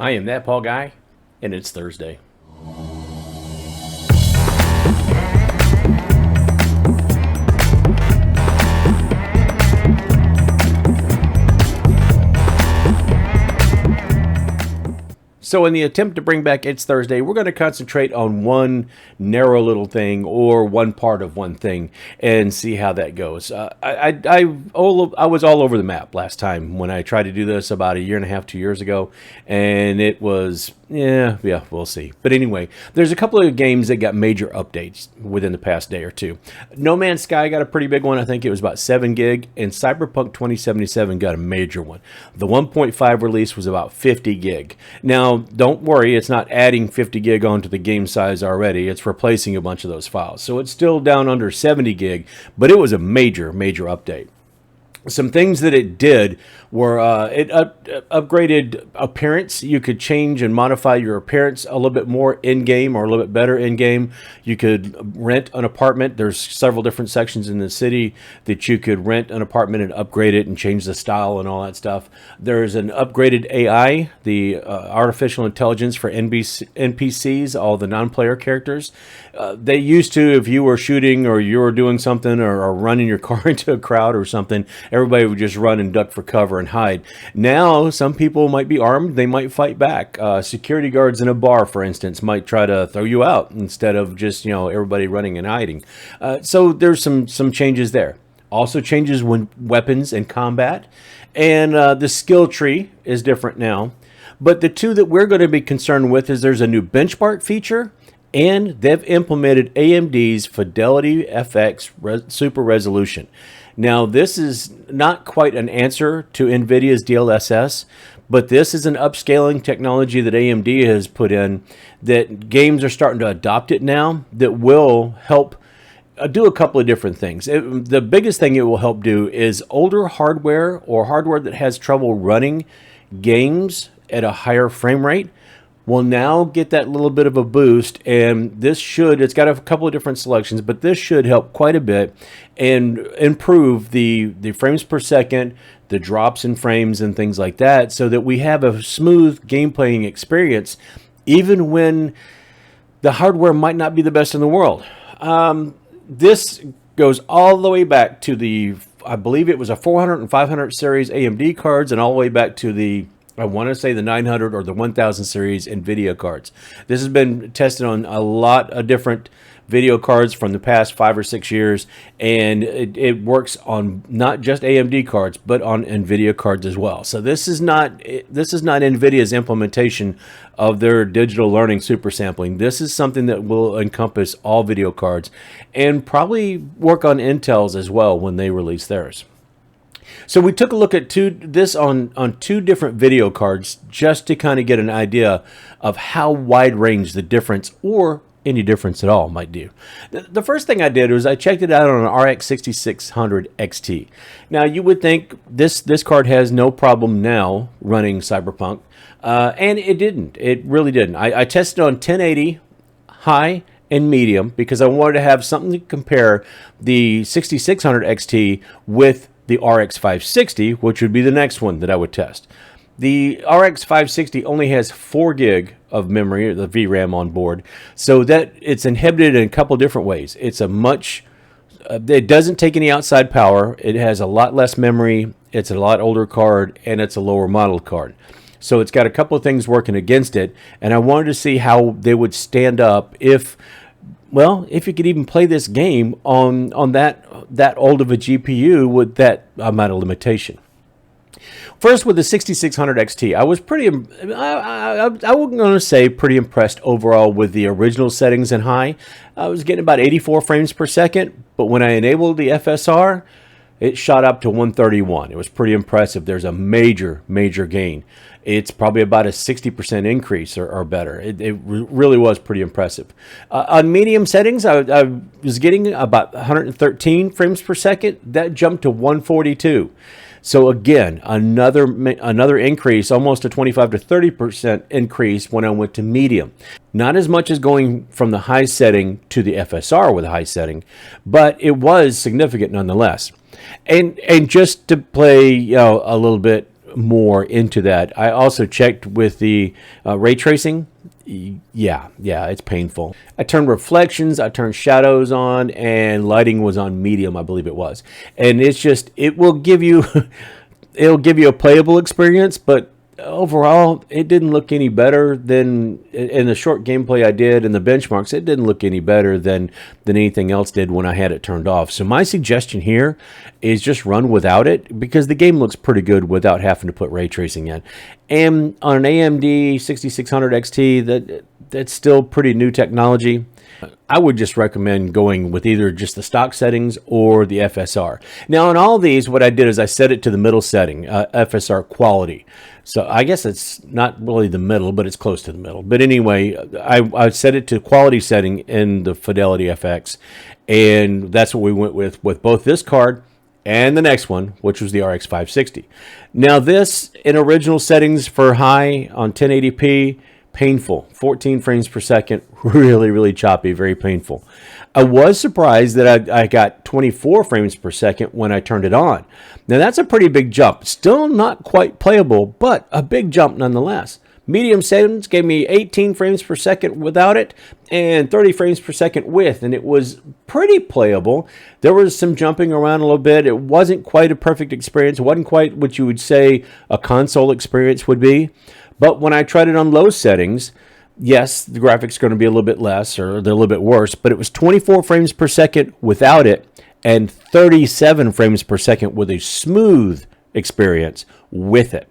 I am that Paul guy, and it's Thursday. So in the attempt to bring back It's Thursday, we're going to concentrate on one narrow little thing or one part of one thing and see how that goes. I was all over the map last time when I tried to do this about a year and a half, 2 years ago, and it was, yeah, we'll see. But anyway, there's a couple of games that got major updates within the past day or two. No Man's Sky got a pretty big one. I think it was about 7 gig, and CyberPunk 2077 got a major one. The 1.5 release was about 50 gig. Now, don't worry, it's not adding 50 gig onto the game size already. It's replacing a bunch of those files. So it's still down under 70 gig, but it was a major update. Some things that it did were it upgraded appearance. You could change and modify your appearance a little bit more in-game or a little bit better in-game. You could rent an apartment. There's several different sections in the city that you could rent an apartment and upgrade it and change the style and all that stuff. There's an upgraded AI, the artificial intelligence for NPCs, all the non-player characters. They used to, if you were shooting or you were doing something or running your car into a crowd or something, everybody would just run and duck for cover and hide. Now, some people might be armed. They might fight back. Security guards in a bar, for instance, might try to throw you out instead of just, everybody running and hiding. So there's some changes there. Also changes when weapons and combat. And the skill tree is different now. But the two that we're going to be concerned with is there's a new benchmark feature, and they've implemented AMD's Fidelity FX Super Resolution. Now, this is not quite an answer to NVIDIA's DLSS, but this is an upscaling technology that AMD has put in that games are starting to adopt it now that will help do a couple of different things. The biggest thing it will help do is older hardware or hardware that has trouble running games at a higher frame rate will now get that little bit of a boost, and it's got a couple of different selections, but this should help quite a bit and improve the frames per second, the drops in frames and things like that, so that we have a smooth game playing experience even when the hardware might not be the best in the world. This goes all the way back to I believe it was a 400 and 500 series AMD cards, and all the way back to I want to say the 900 or the 1000 series NVIDIA cards. This has been tested on a lot of different video cards from the past 5 or 6 years, and it works on not just AMD cards, but on NVIDIA cards as well. So this is not NVIDIA's implementation of their digital learning super sampling. This is something that will encompass all video cards and probably work on Intel's as well when they release theirs. So we took a look at this on two different video cards just to kind of get an idea of how wide range the difference or any difference at all might do. The first thing I did was I checked it out on an RX 6600 XT. Now you would think this card has no problem now running CyberPunk, and it didn't. It really didn't. I tested on 1080 high and medium because I wanted to have something to compare the 6600 XT with the RX560, which would be the next one that I would test. The RX560 only has 4 gig of memory, the VRAM on board, so that it's inhibited in a couple different ways. It's it doesn't take any outside power. It has a lot less memory. It's a lot older card, and it's a lower model card. So it's got a couple of things working against it, and I wanted to see how they would stand up if you could even play this game on that old of a GPU with that amount of limitation. First, with the 6600 XT, I was I wasn't going to say pretty impressed overall with the original settings in high. I was getting about 84 frames per second, but when I enabled the FSR, it shot up to 131. It was pretty impressive. There's a major gain. It's probably about a 60% increase or better. It really was pretty impressive. On medium settings, I was getting about 113 frames per second. That jumped to 142. So again, another increase, almost a 25 to 30% increase when I went to medium. Not as much as going from the high setting to the FSR with a high setting, but it was significant nonetheless. And just to play a little bit more into that. I also checked with the ray tracing. Yeah, it's painful. I turned reflections, I turned shadows on, and lighting was on medium, I believe it was. And it's just, it will give you, it'll give you a playable experience, but overall, it didn't look any better than, in the short gameplay I did and the benchmarks, it didn't look any better than anything else did when I had it turned off. So my suggestion here is just run without it, because the game looks pretty good without having to put ray tracing in. And on an AMD 6600 XT, that's still pretty new technology. I would just recommend going with either just the stock settings or the FSR. Now, on all these, what I did is I set it to the middle setting, FSR quality. So I guess it's not really the middle, but it's close to the middle. But anyway, I set it to quality setting in the Fidelity FX, and that's what we went with both this card and the next one, which was the RX560. Now, this in original settings for high on 1080p, painful, 14 frames per second, really choppy, very painful. I was surprised that I got 24 frames per second when I turned it on. Now that's a pretty big jump. Still not quite playable, but a big jump nonetheless. Medium settings gave me 18 frames per second without it and 30 frames per second with, and it was pretty playable. There was some jumping around a little bit. It wasn't quite a perfect experience. It wasn't quite what you would say a console experience would be. But when I tried it on low settings, yes, the graphics are going to be a little bit less, or they're a little bit worse, but it was 24 frames per second without it and 37 frames per second with a smooth experience with it.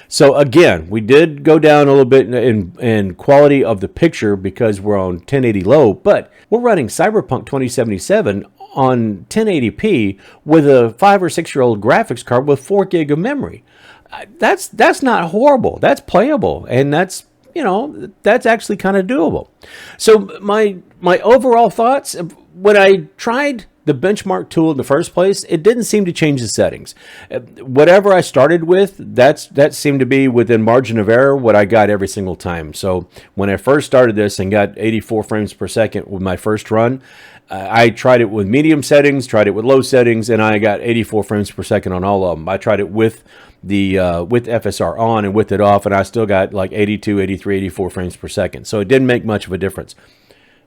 So again, we did go down a little bit in quality of the picture because we're on 1080 low, but we're running CyberPunk 2077 on 1080p with a 5 or 6 year old graphics card with 4 gig of memory. That's not horrible. That's playable, and that's, you know, that's actually kind of doable. So my overall thoughts, when I tried the benchmark tool in the first place, it didn't seem to change the settings. Whatever I started with, that seemed to be within margin of error what I got every single time. So when I first started this and got 84 frames per second with my first run, I tried it with medium settings, tried it with low settings, and I got 84 frames per second on all of them. I tried it with the FSR on and with it off, and I still got like 82, 83, 84 frames per second. So it didn't make much of a difference.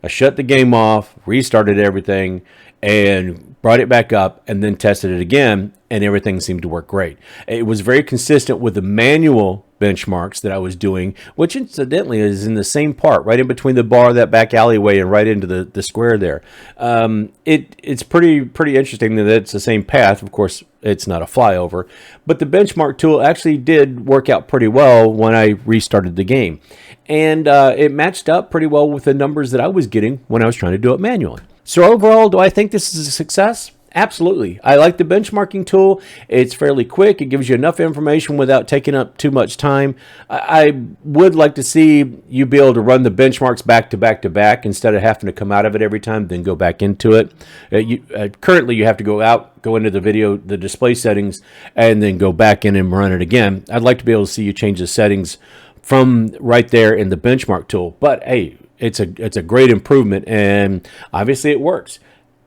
I shut the game off, restarted everything, and brought it back up, and then tested it again, and everything seemed to work great. It was very consistent with the manual benchmarks that I was doing, which incidentally is in the same part, right in between the bar, that back alleyway, and right into the square there. It's pretty interesting that it's the same path. Of course, it's not a flyover, but the benchmark tool actually did work out pretty well when I restarted the game. And it matched up pretty well with the numbers that I was getting when I was trying to do it manually. So overall, do I think this is a success? Absolutely. I like the benchmarking tool. It's fairly quick. It gives you enough information without taking up too much time. I would like to see you be able to run the benchmarks back to back to back instead of having to come out of it every time, then go back into it. Currently, you have to go into the display settings, and then go back in and run it again. I'd like to be able to see you change the settings from right there in the benchmark tool. But hey, it's a great improvement, and obviously it works.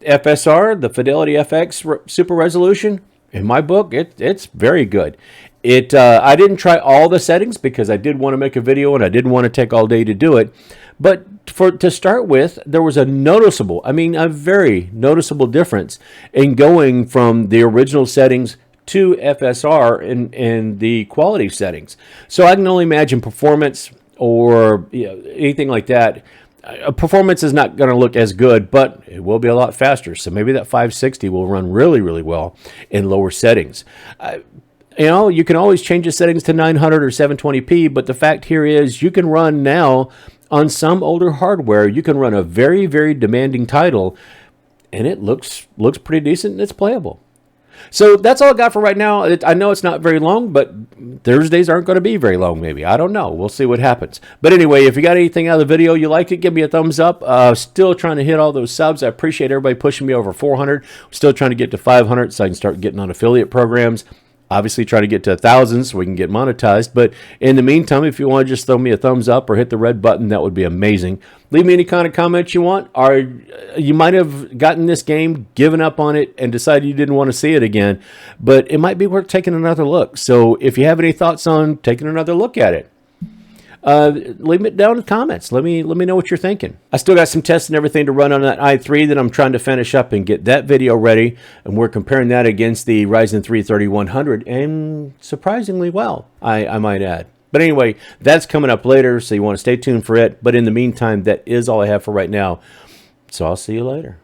FSR, the Fidelity FX Super Resolution, in my book, it's very good. I didn't try all the settings because I did want to make a video and I didn't want to take all day to do it. But to start with, there was a very noticeable difference in going from the original settings to FSR in the quality settings. So I can only imagine performance or anything like that. Performance is not going to look as good, but it will be a lot faster. So maybe that 560 will run really well in lower settings. You can always change the settings to 900 or 720p, but the fact here is you can run now on some older hardware. You can run a very demanding title, and it looks pretty decent and it's playable. So that's all I got for right now. I know it's not very long, but Thursdays aren't going to be very long, maybe. I don't know. We'll see what happens. But anyway, if you got anything out of the video, you liked it, give me a thumbs up. Still trying to hit all those subs. I appreciate everybody pushing me over 400. Still trying to get to 500 so I can start getting on affiliate programs. Obviously, try to get to 1,000 so we can get monetized. But in the meantime, if you want to just throw me a thumbs up or hit the red button, that would be amazing. Leave me any kind of comments you want. Or you might have gotten this game, given up on it, and decided you didn't want to see it again. But it might be worth taking another look. So if you have any thoughts on taking another look at it, leave it down in the comments. Let me know what you're thinking. I still got some tests and everything to run on that i3 that I'm trying to finish up and get that video ready. And we're comparing that against the Ryzen 3 3100, and surprisingly well, I might add. But anyway, that's coming up later, so you want to stay tuned for it. But in the meantime, that is all I have for right now. So I'll see you later.